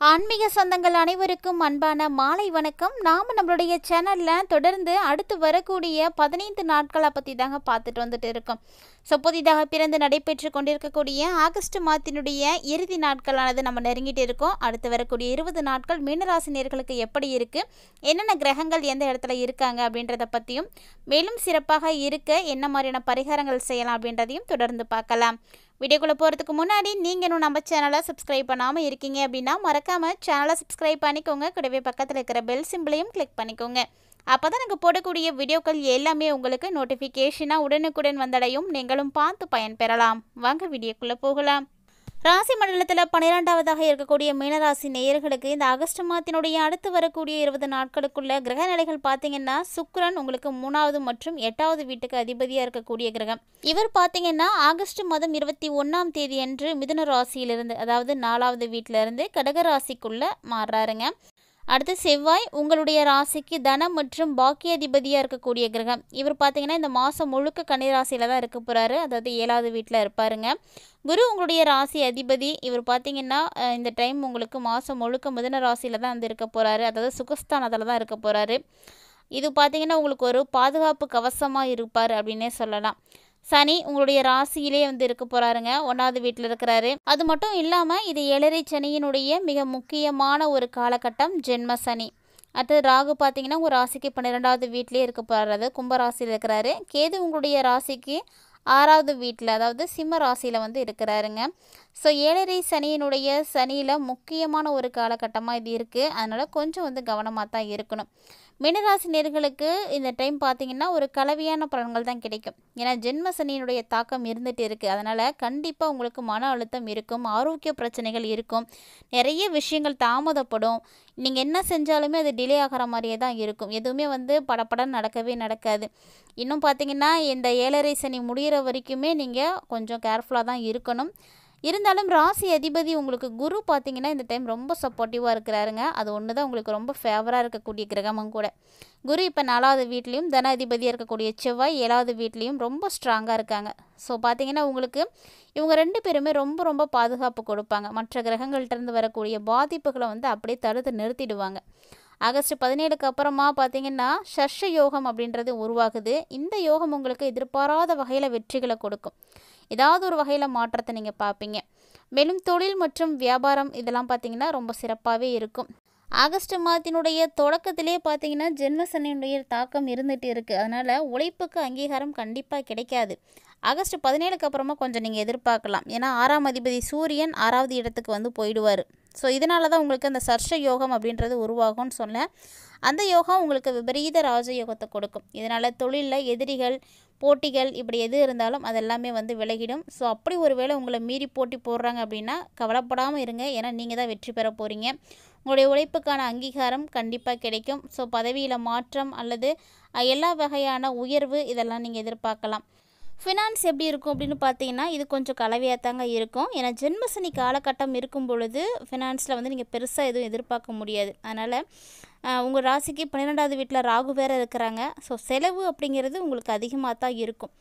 ஆன்மீக சொந்தங்கள் அனைவருக்கும் அன்பான மாலை வணக்கம். நாம் நம்மளுடைய சேனலில் தொடர்ந்து அடுத்து வரக்கூடிய 15 நாட்களை பற்றி தாங்க பார்த்துட்டு வந்துட்டு இருக்கோம். ஸோ புதிதாக பிறந்து நடைபெற்று கொண்டிருக்கக்கூடிய ஆகஸ்ட் மாதத்தினுடைய இறுதி நாட்களானது நம்ம நெருங்கிட்டு இருக்கோம். அடுத்து வரக்கூடிய 20 நாட்கள் மீனராசினியர்களுக்கு எப்படி இருக்குது, என்னென்ன கிரகங்கள் எந்த இடத்துல இருக்காங்க அப்படின்றத பற்றியும், மேலும் சிறப்பாக இருக்க என்ன மாதிரியான பரிகாரங்கள் செய்யலாம் அப்படின்றதையும் தொடர்ந்து பார்க்கலாம். வீடியோக்குள்ளே போகிறதுக்கு முன்னாடி நீங்கள் இன்னும் நம்ம சேனலை சப்ஸ்கிரைப் பண்ணாமல் இருக்கீங்க அப்படின்னா மறக்காமல் சேனலை சப்ஸ்கிரைப் பண்ணிக்கோங்க. கூடவே பக்கத்தில் இருக்கிற பெல் சிம்பிளையும் கிளிக் பண்ணிக்கோங்க. அப்போ தான் நாங்கள் போடக்கூடிய வீடியோக்கள் எல்லாமே உங்களுக்கு நோட்டிஃபிகேஷனாக உடனுக்குடன் வந்தடையும். நீங்களும் பார்த்து பயன்பெறலாம். வாங்க வீடியோக்குள்ளே போகலாம். ராசி மண்டலத்தில் 12வதாக இருக்கக்கூடிய மீனராசி நேயர்களுக்கு இந்த ஆகஸ்ட் மாதத்தினுடைய அடுத்து வரக்கூடிய 20 நாட்களுக்குள்ள கிரக நிலைகள் பார்த்தீங்கன்னா, சுக்கிரன் உங்களுக்கு 3வது மற்றும் 8வது வீட்டுக்கு அதிபதியாக இருக்கக்கூடிய கிரகம். இவர் பார்த்தீங்கன்னா ஆகஸ்ட் மாதம் 21ஆம் தேதி அன்று மிதுன ராசியிலிருந்து, அதாவது 4வது வீட்டிலிருந்து கடக ராசிக்குள்ளே மாறுறாருங்க. அடுத்து செவ்வாய் உங்களுடைய ராசிக்கு தனம் மற்றும் பாக்கியாதிபதியாக இருக்கக்கூடிய கிரகம். இவர் பார்த்தீங்கன்னா இந்த மாதம் முழுக்க கன்னி ராசியில் தான் இருக்க போகிறாரு, அதாவது 7வது வீட்டில் இருப்பாருங்க. குரு உங்களுடைய ராசி அதிபதி. இவர் பார்த்தீங்கன்னா இந்த டைம் உங்களுக்கு மாதம் முழுக்க மிதுன ராசியில் தான் வந்து இருக்க போகிறாரு, அதாவது சுகஸ்தானத்தில் தான் இருக்க போகிறாரு. இது பார்த்தீங்கன்னா உங்களுக்கு ஒரு பாதுகாப்பு கவசமாக இருப்பார் அப்படின்னே சொல்லலாம். சனி உங்களுடைய ராசியிலே வந்து இருக்க போகிறாருங்க, 1வது வீட்டில் இருக்கிறாரு. அது மட்டும் இல்லாமல் இது 7.5 சனியினுடைய மிக முக்கியமான ஒரு காலகட்டம், ஜென்ம சனி. அடுத்தது ராகு பார்த்தீங்கன்னா உங்கள் ராசிக்கு 12வது வீட்டிலே இருக்க போகிறாரு, அதாவது கும்பராசியில் இருக்கிறாரு. கேது உங்களுடைய ராசிக்கு 6வது வீட்டில், அதாவது சிம்ம ராசியில் வந்து இருக்கிறாருங்க. ஸோ 7.5 சனியில் முக்கியமான ஒரு காலகட்டமாக இது இருக்குது. அதனால் கொஞ்சம் வந்து கவனமாக தான் இருக்கணும். மீனராசி நேயர்களுக்கு இந்த டைம் பார்த்தீங்கன்னா ஒரு கலவையான பலன்கள் தான் கிடைக்கும். ஏன்னா ஜென்ம சனியினுடைய தாக்கம் இருந்துகிட்டு இருக்குது. அதனால் கண்டிப்பாக உங்களுக்கு மன அழுத்தம் இருக்கும், ஆரோக்கிய பிரச்சனைகள் இருக்கும், நிறைய விஷயங்கள் தாமதப்படும். நீங்கள் என்ன செஞ்சாலுமே அது டிலே ஆகிற மாதிரியே தான் இருக்கும். எதுவுமே வந்து படப்படம் நடக்கவே நடக்காது. இன்னும் பார்த்தீங்கன்னா இந்த 7.5 சனி முடிகிற வரைக்குமே நீங்கள் கொஞ்சம் கேர்ஃபுல்லாக தான் இருக்கணும். இருந்தாலும் ராசி அதிபதி உங்களுக்கு குரு பார்த்தீங்கன்னா இந்த டைம் ரொம்ப சப்போர்ட்டிவாக இருக்கிறாருங்க. அது ஒன்று தான் உங்களுக்கு ரொம்ப ஃபேவராக இருக்கக்கூடிய கிரகமும் கூட. குரு இப்போ 4வது வீட்லேயும், தன அதிபதியாக இருக்கக்கூடிய செவ்வாய் 7வது வீட்லேயும் ரொம்ப ஸ்ட்ராங்காக இருக்காங்க. ஸோ பார்த்தீங்கன்னா உங்களுக்கு இவங்க 2 பேருமே ரொம்ப ரொம்ப பாதுகாப்பு கொடுப்பாங்க. மற்ற கிரகங்கள்கிட்டருந்து வரக்கூடிய பாதிப்புகளை வந்து அப்படியே தடுத்து நிறுத்திடுவாங்க. ஆகஸ்ட் 17க்கு அப்புறமா பார்த்தீங்கன்னா ஷர்ஷ யோகம் அப்படின்றது உருவாகுது. இந்த யோகம் உங்களுக்கு எதிர்பாராத வகையில் வெற்றிகளை கொடுக்கும். ஏதாவது ஒரு வகையில் மாற்றத்தை நீங்கள் பார்ப்பீங்க. மேலும் தொழில் மற்றும் வியாபாரம் இதெல்லாம் பார்த்தீங்கன்னா ரொம்ப சிறப்பாகவே இருக்கும். ஆகஸ்ட் மாதத்தினுடைய தொடக்கத்திலே பார்த்தீங்கன்னா ஜென்ம சனியினுடைய தாக்கம் இருந்துகிட்டு இருக்குது. அதனால் உழைப்புக்கு அங்கீகாரம் கண்டிப்பாக கிடைக்காது. ஆகஸ்ட் 17க்கு அப்புறமா கொஞ்சம் நீங்கள் எதிர்பார்க்கலாம். ஏன்னா 6ஆம் அதிபதி சூரியன் 6வது இடத்துக்கு வந்து போயிடுவார். ஸோ இதனால தான் உங்களுக்கு அந்த சர்ஷ யோகம் அப்படின்றது உருவாகும்னு சொன்னேன். அந்த யோகம் உங்களுக்கு விபரீத ராஜயோகத்தை கொடுக்கும். இதனால் தொழிலில் எதிரிகள், போட்டிகள் இப்படி எது இருந்தாலும் அதெல்லாமே வந்து விலகிடும். ஸோ அப்படி ஒரு வேளை உங்களை மீறி போட்டி போடுறாங்க அப்படின்னா கவலைப்படாமல் இருங்க. ஏன்னா நீங்கள் தான் வெற்றி பெற போகிறீங்க. உங்களுடைய உழைப்புக்கான அங்கீகாரம் கண்டிப்பாக கிடைக்கும். ஸோ பதவியில் மாற்றம் அல்லது எல்லா வகையான உயர்வு இதெல்லாம் நீங்கள் எதிர்பார்க்கலாம். ஃபினான்ஸ் எப்படி இருக்கும் அப்படின்னு பார்த்தீங்கன்னா இது கொஞ்சம் கலவையாக தாங்க இருக்கும். ஏன்னா ஜென்மசனி காலகட்டம் இருக்கும் பொழுது ஃபினான்ஸில் வந்து நீங்கள் பெருசாக எதுவும் எதிர்பார்க்க முடியாது. அதனால் உங்கள் ராசிக்கு 12வது வீட்டில் ராகு வேறு இருக்கிறாங்க. ஸோ செலவு அப்படிங்கிறது உங்களுக்கு அதிகமாக தான் இருக்கும்.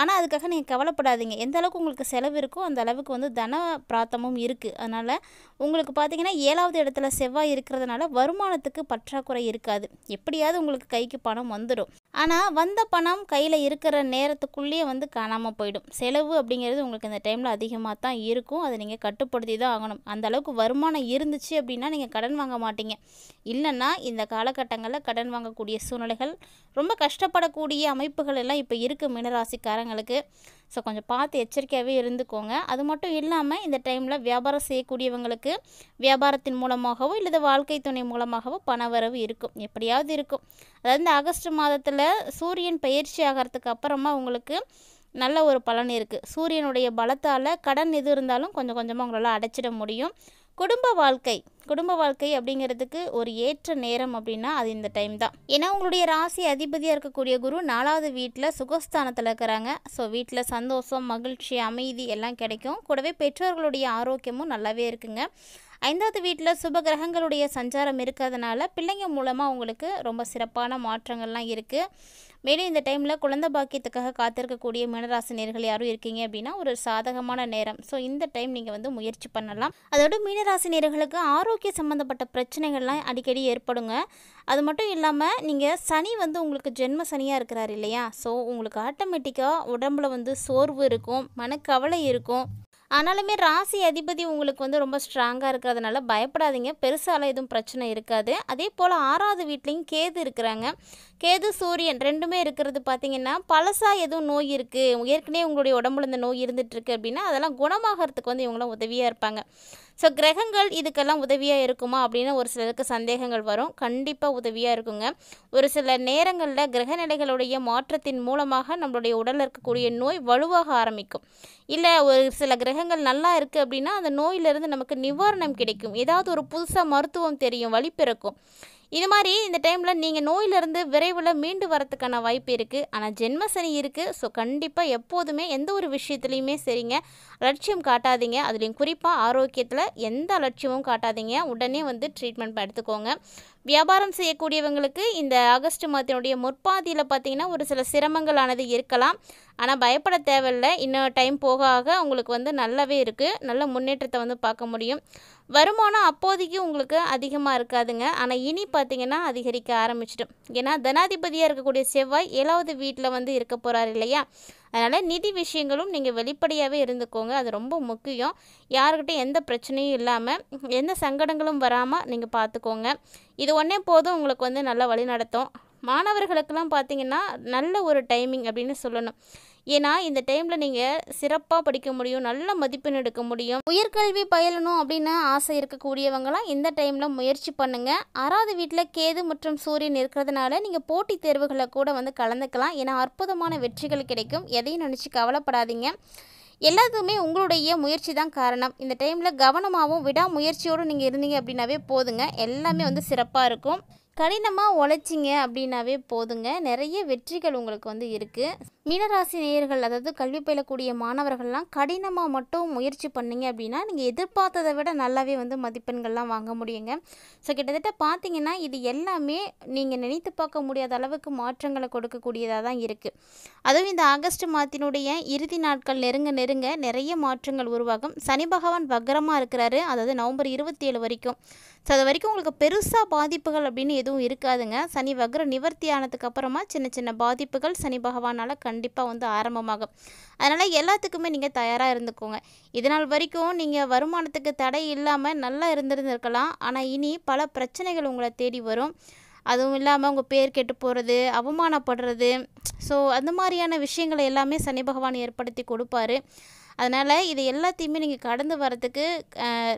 ஆனால் அதுக்காக நீங்கள் கவலைப்படாதீங்க. எந்த அளவுக்கு உங்களுக்கு செலவு இருக்கோ அந்த அளவுக்கு வந்து தன பிராத்தமும் இருக்குது. அதனால் உங்களுக்கு பார்த்தீங்கன்னா 7வது இடத்துல செவ்வாய் இருக்கிறதுனால வருமானத்துக்கு பற்றாக்குறை இருக்காது. எப்படியாவது உங்களுக்கு கைக்கு பணம் வந்துடும். ஆனால் வந்த பணம் கையில் இருக்கிற நேரத்துக்குள்ளேயே வந்து காணாமல் போயிடும். செலவு அப்படிங்கிறது உங்களுக்கு இந்த டைமில் அதிகமாக தான் இருக்கும். அதை நீங்கள் கட்டுப்படுத்தி தான் ஆகணும். அந்த அளவுக்கு வருமானம் இருந்துச்சு அப்படின்னா நீங்கள் கடன் வாங்க மாட்டீங்க. இல்லைன்னா இந்த காலகட்டங்களில் கடன் வாங்கக்கூடிய சூழ்நிலைகள், ரொம்ப கஷ்டப்படக்கூடிய அமைப்புகள் எல்லாம் இப்போ இருக்குது மீனராசிக்காரங்களுக்கு. ஸோ கொஞ்சம் பார்த்து எச்சரிக்கையாகவே இருந்துக்கோங்க. அது மட்டும் இல்லாமல் இந்த டைமில் வியாபாரம் செய்யக்கூடியவங்களுக்கு வியாபாரத்தின் மூலமாகவோ இல்லது வாழ்க்கை துணை மூலமாகவோ பணவரவு இருக்கும், எப்படியாவது இருக்கும். அதாவது இந்த ஆகஸ்ட் மாதத்தில் சூரியன் பயிற்சி ஆகிறதுக்கு அப்புறமா உங்களுக்கு நல்ல ஒரு பலன் இருக்குது. சூரியனுடைய பலத்தால் கடன் எது இருந்தாலும் கொஞ்சம் கொஞ்சமாக உங்களால் அடைச்சிட முடியும். குடும்ப வாழ்க்கை அப்படிங்கிறதுக்கு ஒரு ஏற்ற நேரம் அப்படின்னா அது இந்த டைம் தான். ஏன்னா உங்களுடைய ராசி அதிபதியாக இருக்கக்கூடிய குரு 4வது வீட்டில் சுகஸ்தானத்தில் இருக்கிறாங்க. ஸோ வீட்டில் சந்தோஷம், மகிழ்ச்சி, அமைதி எல்லாம் கிடைக்கும். கூடவே பெற்றோர்களுடைய ஆரோக்கியமும் நல்லாவே இருக்குங்க. 5வது வீட்டில் சுப கிரகங்களுடைய சஞ்சாரம் இருக்கிறதுனால பிள்ளைங்க மூலமாக உங்களுக்கு ரொம்ப சிறப்பான மாற்றங்கள்லாம் இருக்குது. மேலும் இந்த டைமில் குழந்தை பாக்கியத்துக்காக காத்திருக்கக்கூடிய மீனராசினியர்கள் யாரும் இருக்கீங்க அப்படின்னா ஒரு சாதகமான நேரம். ஸோ இந்த டைம் நீங்கள் வந்து முயற்சி பண்ணலாம். அதோட மீனராசினியர்களுக்கு ஆரோக்கிய சம்மந்தப்பட்ட பிரச்சனைகள்லாம் அடிக்கடி ஏற்படுங்க. அது மட்டும் இல்லாமல் நீங்கள் சனி வந்து உங்களுக்கு ஜென்ம சனியாக இருக்கிறார் இல்லையா? ஸோ உங்களுக்கு ஆட்டோமேட்டிக்காக உடம்புல வந்து சோர்வு இருக்கும், மனக்கவலை இருக்கும். ஆனாலுமே ராசி அதிபதி உங்களுக்கு வந்து ரொம்ப ஸ்ட்ராங்காக இருக்கிறதுனால பயப்படாதீங்க, பெருசாலாம் எதுவும் பிரச்சனை இருக்காது. அதே போல் 6வது வீட்லேயும் கேது இருக்கிறாங்க. கேது சூரியன் ரெண்டுமே இருக்கிறது பார்த்திங்கன்னா பழசாக எதுவும் நோய் இருக்குது, ஏற்கனவே உங்களுடைய உடம்புல இந்த நோய் இருந்துகிட்ருக்கு அப்படின்னா அதெல்லாம் குணமாகறதுக்கு வந்து இவங்களாம் உதவியாக இருப்பாங்க. ஸோ கிரகங்கள் இதுக்கெல்லாம் உதவியாக இருக்குமா அப்படின்னு ஒரு சிலருக்கு சந்தேகங்கள் வரும். கண்டிப்பாக உதவியாக இருக்குங்க. ஒரு சில நேரங்களில் கிரகநிலைகளுடைய மாற்றத்தின் மூலமாக நம்மளுடைய உடலில் இருக்கக்கூடிய நோய் வலுவாக ஆரம்பிக்கும். இல்லை ஒரு சில கிரகங்கள் நல்லா இருக்குது அப்படின்னா அந்த நோயிலிருந்து நமக்கு நிவாரணம் கிடைக்கும், ஏதாவது ஒரு புதுசாக மருத்துவம் தெரியும், வழி பிறக்கும். இது மாதிரி இந்த டைமில் நீங்கள் நோயிலிருந்து விரைவில் மீண்டு வரத்துக்கான வாய்ப்பு இருக்குது. ஆனால் ஜென்ம சனி இருக்குது. ஸோ கண்டிப்பாக எப்போதுமே எந்த ஒரு விஷயத்துலையுமே சரிங்க அலட்சியம் காட்டாதீங்க. அதுலேயும் குறிப்பாக ஆரோக்கியத்தில் எந்த அலட்சியமும் காட்டாதீங்க. உடனே வந்து ட்ரீட்மெண்ட் எடுத்துக்கோங்க. வியாபாரம் செய்யக்கூடியவங்களுக்கு இந்த ஆகஸ்ட் மாதத்தினுடைய முற்பாதியில் பார்த்திங்கன்னா ஒரு சில சிரமங்களானது இருக்கலாம். ஆனால் பயப்பட தேவையில்லை. இன்னும் டைம் போக ஆக உங்களுக்கு வந்து நல்லாவே இருக்குது, நல்ல முன்னேற்றத்தை வந்து பார்க்க முடியும். வருமானம் அப்போதைக்கு உங்களுக்கு அதிகமாக இருக்காதுங்க. ஆனால் இனி பார்த்திங்கன்னா அதிகரிக்க ஆரம்பிச்சிடும். ஏன்னா தனாதிபதியாக இருக்கக்கூடிய செவ்வாய் 7வது வீட்டில் வந்து இருக்க போகிறார் இல்லையா? அதனால் நிதி விஷயங்களும் நீங்கள் வெளிப்படையாகவே இருந்துக்கோங்க. அது ரொம்ப முக்கியம். யாருக்கிட்டையும் எந்த பிரச்சனையும் இல்லாமல் எந்த சங்கடங்களும் வராமல் நீங்கள் பார்த்துக்கோங்க. இது ஒன்றே போதும் உங்களுக்கு வந்து நல்லா வழி நடத்தும். மாணவர்களுக்கெல்லாம் பார்த்திங்கன்னா நல்ல ஒரு டைமிங் அப்படின்னு சொல்லணும். ஏன்னா இந்த டைமில் நீங்கள் சிறப்பாக படிக்க முடியும், நல்ல மதிப்பெண் எடுக்க முடியும். உயர்கல்வி பயிலணும் அப்படின்னு ஆசை இருக்கக்கூடியவங்களாம் இந்த டைமில் முயற்சி பண்ணுங்கள். 6வது வீட்டில் கேது மற்றும் சூரியன் இருக்கிறதுனால நீங்கள் போட்டித் தேர்வுகளை கூட வந்து கலந்துக்கலாம். ஏன்னா அற்புதமான வெற்றிகள் கிடைக்கும். எதையும் நினச்சி கவலைப்படாதீங்க. எல்லாத்துக்குமே உங்களுடைய முயற்சி தான் காரணம். இந்த டைமில் கவனமாகவும் விடாமுயற்சியோடு நீங்கள் இருந்தீங்க அப்படின்னாவே போதுங்க, எல்லாமே வந்து சிறப்பாக இருக்கும். கடினமாக உழைச்சிங்க அப்படின்னாவே போதுங்க, நிறைய வெற்றிகள் உங்களுக்கு வந்து இருக்குது. மீனராசி நேயர்கள், அதாவது கல்வி பயிலக்கூடிய மாணவர்கள்லாம் கடினமாக மட்டும் முயற்சி பண்ணிங்க அப்படின்னா நீங்கள் எதிர்பார்த்ததை விட நல்லாவே வந்து மதிப்பெண்கள்லாம் வாங்க முடியுங்க. ஸோ கிட்டத்தட்ட பார்த்தீங்கன்னா இது எல்லாமே நீங்கள் நினைத்து பார்க்க முடியாத அளவுக்கு மாற்றங்களை கொடுக்கக்கூடியதாக தான் இருக்குது. அதுவும் இந்த ஆகஸ்ட் மாதத்தினுடைய இறுதி நாட்கள் நெருங்க நெருங்க நிறைய மாற்றங்கள் உருவாகும். சனி பகவான் வக்ரமாக இருக்கிறாரு, அதாவது நவம்பர் 27 வரைக்கும். ஸோ அது வரைக்கும் உங்களுக்கு பெருசாக பாதிப்புகள் அப்படின்னு எதுவும் இருக்காதுங்க. சனி வக்ர நிவர்த்தி ஆனதுக்கு அப்புறமா சின்ன சின்ன பாதிப்புகள் சனி பகவானால் கண்டிப்பாக வந்து ஆரம்பமாகும். அதனால் எல்லாத்துக்குமே நீங்கள் தயாராக இருந்துக்கோங்க. இதனால் வரைக்கும் நீங்கள் வருமானத்துக்கு தடை இல்லாமல் நல்லா இருந்திருக்கலாம். ஆனால் இனி பல பிரச்சனைகள் உங்களை தேடி வரும். அதுவும் இல்லாமல் உங்கள் பேர் கெட்டு போகிறது, அவமானப்படுறது, ஸோ அந்த மாதிரியான விஷயங்களை எல்லாமே சனி பகவான் ஏற்படுத்தி கொடுப்பாரு. அதனால் இது எல்லாத்தையுமே நீங்கள் கடந்து வரத்துக்கு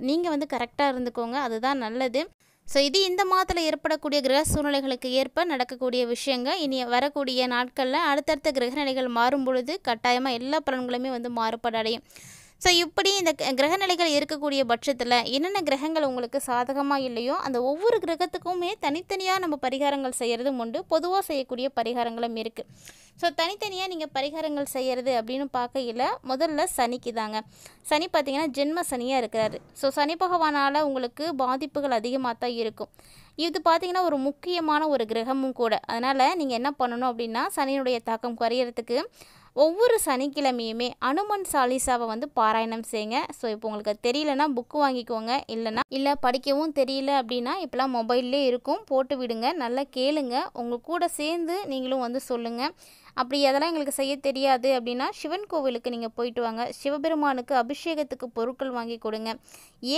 நீங்கள் வந்து கரெக்டாக இருந்துக்கோங்க, அதுதான் நல்லது. ஸோ இது இந்த மாதத்தில் ஏற்படக்கூடிய கிரக சூழ்நிலைகளுக்கு ஏற்ப நடக்கக்கூடிய விஷயங்க. இனி வரக்கூடிய நாட்களில் அடுத்தடுத்த கிரகநிலைகள் மாறும் பொழுது கட்டாயமாக எல்லா பலன்களுமே வந்து மாறுபாடு அடையும். ஸோ இப்படி இந்த கிரகநிலைகள் இருக்கக்கூடிய பட்சத்தில் என்னென்ன கிரகங்கள் உங்களுக்கு சாதகமாக இல்லையோ அந்த ஒவ்வொரு கிரகத்துக்குமே தனித்தனியாக நம்ம பரிகாரங்கள் செய்கிறதும் உண்டு, பொதுவாக செய்யக்கூடிய பரிகாரங்களும் இருக்குது. ஸோ தனித்தனியாக நீங்கள் பரிகாரங்கள் செய்கிறது அப்படின்னு பார்க்கையில் முதல்ல சனிக்கு தாங்க. சனி பார்த்திங்கன்னா ஜென்ம சனியாக இருக்கிறாரு. ஸோ சனி பகவானால் உங்களுக்கு பாதிப்புகள் அதிகமாக தான் இருக்கும். இது பார்த்திங்கன்னா ஒரு முக்கியமான ஒரு கிரகமும் கூட. அதனால் நீங்கள் என்ன பண்ணணும் அப்படின்னா சனியினுடைய தாக்கம் குறையிறதுக்கு ஒவ்வொரு சனிக்கிழமையுமே அனுமன் சாலிசாவை வந்து பாராயணம் செய்யுங்க. ஸோ இப்போ உங்களுக்கு தெரியலனா புக்கு வாங்கிக்கோங்க, இல்லை படிக்கவும் தெரியல அப்படின்னா இப்போலாம் மொபைல்லே இருக்கும், போட்டு விடுங்க, நல்லா கேளுங்க, உங்கள் கூட சேர்ந்து நீங்களும் வந்து சொல்லுங்கள். அப்படி அதெல்லாம் எங்களுக்கு செய்ய தெரியாது அப்படின்னா சிவன் கோவிலுக்கு நீங்கள் போயிட்டு வாங்க, சிவபெருமானுக்கு அபிஷேகத்துக்கு பொருட்கள் வாங்கி கொடுங்க,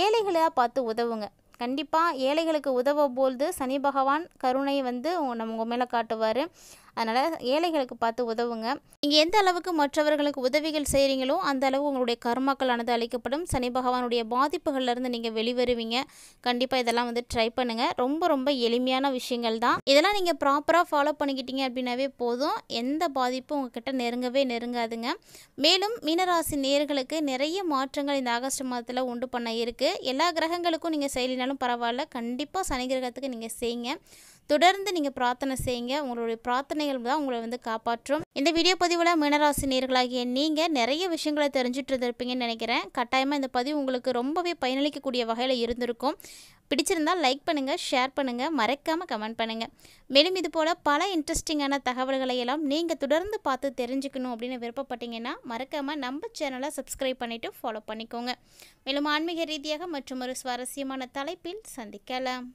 ஏழைகளாக பார்த்து உதவுங்க. கண்டிப்பாக ஏழைகளுக்கு உதவும் போது சனி பகவான் கருணை வந்து உங்கள் மேலே காட்டுவார். அதனால் ஏழைகளுக்கு பார்த்து உதவுங்க. நீங்கள் எந்த அளவுக்கு மற்றவர்களுக்கு உதவிகள் செய்கிறீங்களோ அந்த அளவு உங்களுடைய கர்மாக்களானது அளிக்கப்படும். சனி பகவானுடைய பாதிப்புகள்லேருந்து நீங்கள் வெளிவருவீங்க. கண்டிப்பாக இதெல்லாம் வந்து ட்ரை பண்ணுங்கள். ரொம்ப ரொம்ப எளிமையான விஷயங்கள் தான். இதெல்லாம் நீங்கள் ப்ராப்பராக ஃபாலோ பண்ணிக்கிட்டீங்க அப்படின்னாவே போதும், எந்த பாதிப்பும் உங்ககிட்ட நெருங்கவே நெருங்காதுங்க. மேலும் மீனராசி நேயர்களுக்கு நிறைய மாற்றங்கள் இந்த ஆகஸ்ட் மாதத்தில் உண்டு பண்ண இருக்குது. எல்லா கிரகங்களுக்கும் நீங்கள் செய்யலினாலும் பரவாயில்ல, கண்டிப்பாக சனி கிரகத்துக்கு நீங்கள் செய்யுங்க. தொடர்ந்து நீங்கள் பிரார்த்தனை செய்யுங்க. உங்களுடைய பிரார்த்தனைகள் தான் உங்களை வந்து காப்பாற்றும். இந்த வீடியோ பதிவில் மீனராசி நேயர்களாகிய நீங்கள் நிறைய விஷயங்களை தெரிஞ்சுட்டு இருந்திருப்பீங்கன்னு நினைக்கிறேன். கட்டாயமாக இந்த பதிவு உங்களுக்கு ரொம்பவே பயனளிக்கக்கூடிய வகையில் இருந்திருக்கும். பிடிச்சிருந்தால் லைக் பண்ணுங்கள், ஷேர் பண்ணுங்கள், மறக்காமல் கமெண்ட் பண்ணுங்கள். மேலும் இது போல் பல இன்ட்ரெஸ்டிங்கான தகவல்களை எல்லாம் நீங்கள் தொடர்ந்து பார்த்து தெரிஞ்சுக்கணும் அப்படின்னு விருப்பப்பட்டீங்கன்னா மறக்காமல் நம்ம சேனலை சப்ஸ்கிரைப் பண்ணிவிட்டு ஃபாலோ பண்ணிக்கோங்க. மேலும் ஆன்மீக ரீதியாக மற்றும் ஒரு சுவாரஸ்யமான தலைப்பில் சந்திக்கலாம்.